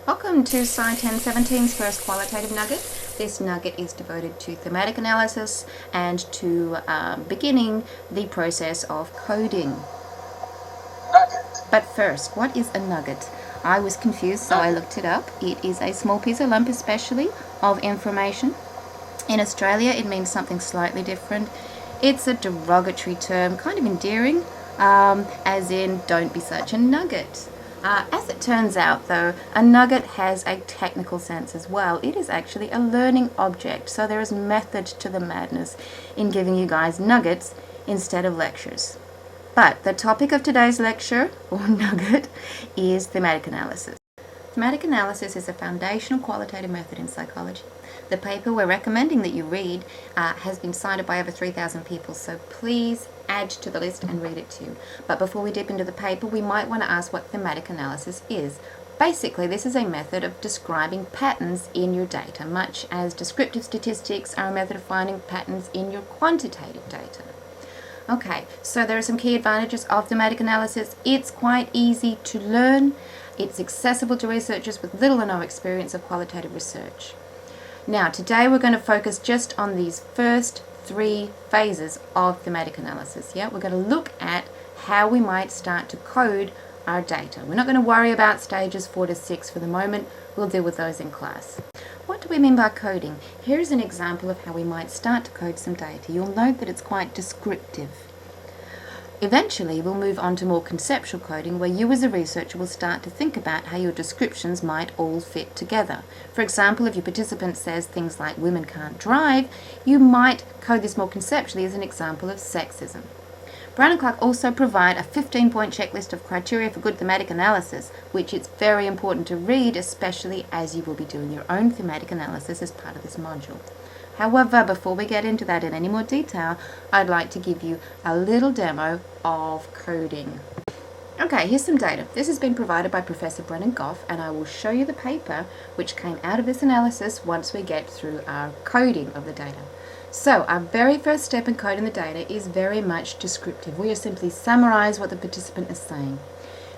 Welcome to Sci 1017's first qualitative nugget. This nugget is devoted to thematic analysis and to beginning the process of coding. Nugget. But first, what is a nugget? I was confused, so I looked it up. It is a small piece of lump, especially, of information. In Australia, it means something slightly different. It's a derogatory term, kind of endearing, as in, don't be such a nugget. As it turns out, though, a nugget has a technical sense as well. It is actually a learning object, so there is method to the madness in giving you guys nuggets instead of lectures. But the topic of today's lecture, or nugget, is thematic analysis. Thematic analysis is a foundational qualitative method in psychology. The paper we're recommending that you read has been cited by over 3,000 people, so please add to the list and read it too. But before we dip into the paper, we might want to ask what thematic analysis is. Basically, this is a method of describing patterns in your data, much as descriptive statistics are a method of finding patterns in your quantitative data. Okay, so there are some key advantages of thematic analysis. It's quite easy to learn. It's accessible to researchers with little or no experience of qualitative research. Now, today we're going to focus just on these first 3 phases of thematic analysis. Yeah, we're going to look at how we might start to code our data. We're not going to worry about stages 4 to 6 for the moment. We'll deal with those in class. What do we mean by coding? Here's an example of how we might start to code some data. You'll note that it's quite descriptive. Eventually, we'll move on to more conceptual coding, where you as a researcher will start to think about how your descriptions might all fit together. For example, if your participant says things like women can't drive, you might code this more conceptually as an example of sexism. Brown and Clark also provide a 15-point checklist of criteria for good thematic analysis, which it's very important to read, especially as you will be doing your own thematic analysis as part of this module. However, before we get into that in any more detail, I'd like to give you a little demo of coding. Okay, here's some data. This has been provided by Professor Brennan Goff, and I will show you the paper which came out of this analysis once we get through our coding of the data. So, our very first step in coding the data is very much descriptive. We just simply summarize what the participant is saying.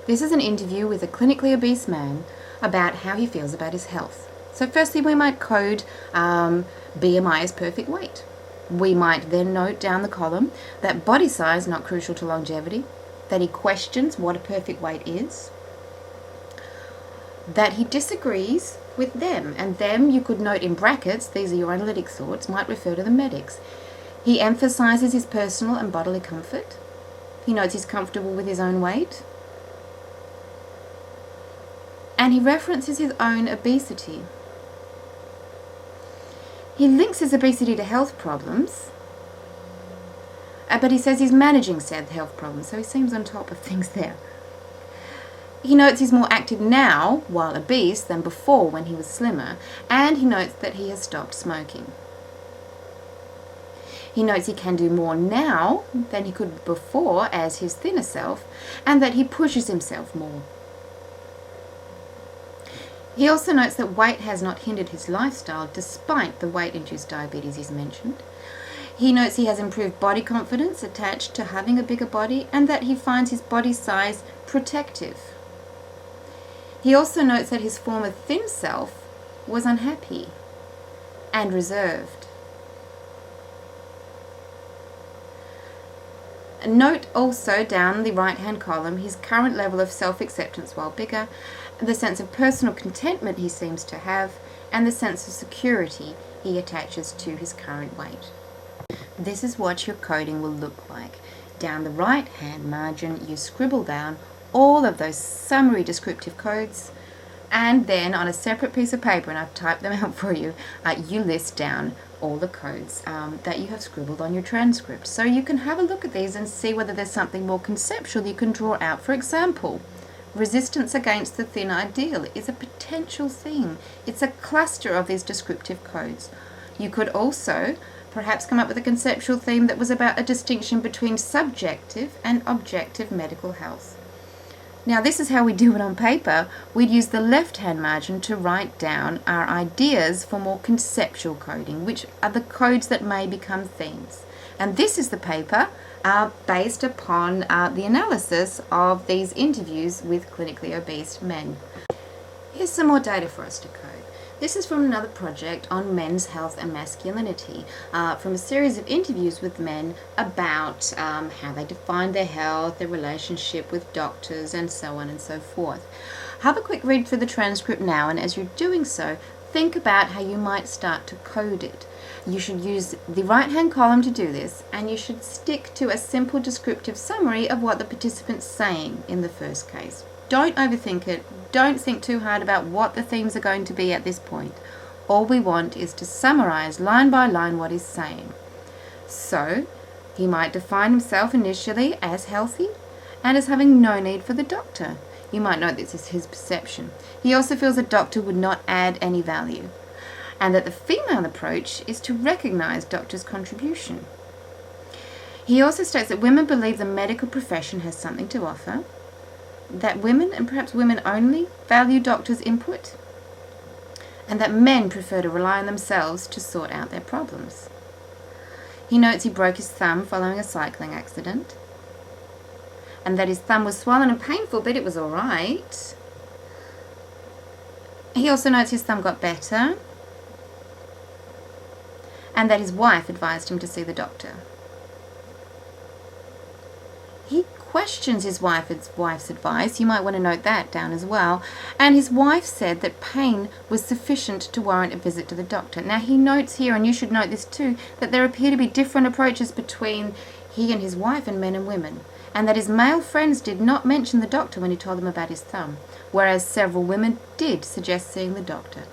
This is an interview with a clinically obese man about how he feels about his health. So firstly, we might code BMI as perfect weight. We might then note down the column that body size not crucial to longevity, that he questions what a perfect weight is, that he disagrees with them, and them you could note in brackets, these are your analytic thoughts, might refer to the medics. He emphasizes his personal and bodily comfort. He notes he's comfortable with his own weight. And he references his own obesity. He links his obesity to health problems, but he says he's managing said health problems, so he seems on top of things there. He notes he's more active now, while obese, than before when he was slimmer, and he notes that he has stopped smoking. He notes he can do more now than he could before as his thinner self, and that he pushes himself more. He also notes that weight has not hindered his lifestyle despite the weight-induced diabetes he's mentioned. He notes he has improved body confidence attached to having a bigger body, and that he finds his body size protective. He also notes that his former thin self was unhappy and reserved. Note also down the right-hand column his current level of self-acceptance while bigger, the sense of personal contentment he seems to have, and the sense of security he attaches to his current weight. This is what your coding will look like. Down the right-hand margin, you scribble down all of those summary descriptive codes, and then on a separate piece of paper, and I've typed them out for you, you list down all the codes that you have scribbled on your transcript. So you can have a look at these and see whether there's something more conceptual you can draw out. For example, resistance against the thin ideal is a potential thing. It's a cluster of these descriptive codes. You could also perhaps come up with a conceptual theme that was about a distinction between subjective and objective medical health. Now, this is how we do it on paper. We'd use the left-hand margin to write down our ideas for more conceptual coding, which are the codes that may become themes. And this is the paper based upon the analysis of these interviews with clinically obese men. Here's some more data for us to code. This is from another project on men's health and masculinity, from a series of interviews with men about how they define their health, their relationship with doctors, and so on and so forth. Have a quick read through the transcript now, and as you're doing so, think about how you might start to code it. You should use the right-hand column to do this, and you should stick to a simple descriptive summary of what the participant's saying in the first case. Don't overthink it. Don't think too hard about what the themes are going to be at this point. All we want is to summarize line by line what he's saying. So, he might define himself initially as healthy and as having no need for the doctor. You might note this is his perception. He also feels a doctor would not add any value, and that the female approach is to recognize doctors' contribution. He also states that women believe the medical profession has something to offer, that women, and perhaps women only, value doctors' input, and that men prefer to rely on themselves to sort out their problems. He notes he broke his thumb following a cycling accident, and that his thumb was swollen and painful, but it was all right. He also notes his thumb got better, and that his wife advised him to see the doctor. He questions his wife's advice. You might want to note that down as well. And his wife said that pain was sufficient to warrant a visit to the doctor. Now he notes here, and you should note this too, that there appear to be different approaches between he and his wife and men and women, and that his male friends did not mention the doctor when he told them about his thumb, whereas several women did suggest seeing the doctor.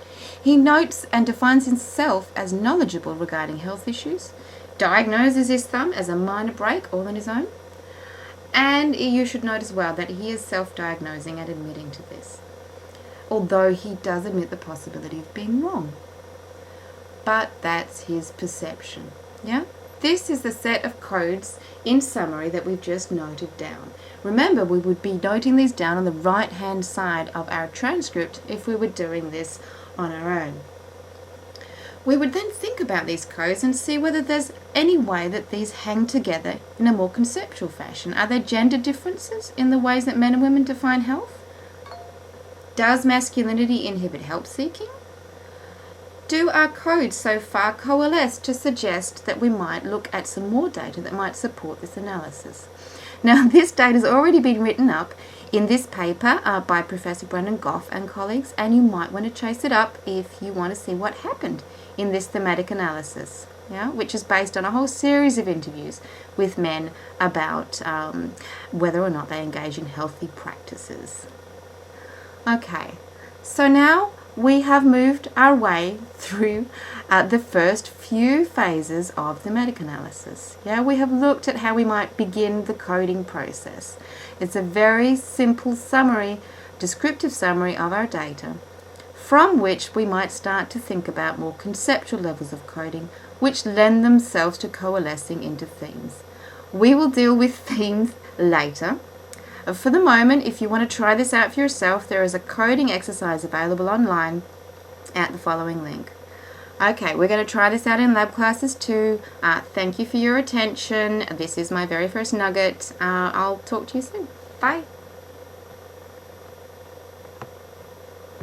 He notes and defines himself as knowledgeable regarding health issues, diagnoses his thumb as a minor break all on his own, and you should note as well that he is self-diagnosing and admitting to this, although he does admit the possibility of being wrong. But that's his perception. Yeah? This is the set of codes in summary that we've just noted down. Remember, we would be noting these down on the right-hand side of our transcript if we were doing this on our own. We would then think about these codes and see whether there's any way that these hang together in a more conceptual fashion. Are there gender differences in the ways that men and women define health? Does masculinity inhibit help seeking? Do our codes so far coalesce to suggest that we might look at some more data that might support this analysis? Now, this data has already been written up in this paper by Professor Brendan Goff and colleagues, and you might want to chase it up if you want to see what happened in this thematic analysis, which is based on a whole series of interviews with men about whether or not they engage in healthy practices. Okay, so now we have moved our way through the first few phases of thematic analysis. We have looked at how we might begin the coding process. It's a very simple summary, descriptive summary of our data, from which we might start to think about more conceptual levels of coding, which lend themselves to coalescing into themes. We will deal with themes later. For the moment, if you want to try this out for yourself, there is a coding exercise available online at the following link. Okay, we're going to try this out in lab classes too. Thank you for your attention. This is my very first nugget. I'll talk to you soon. Bye.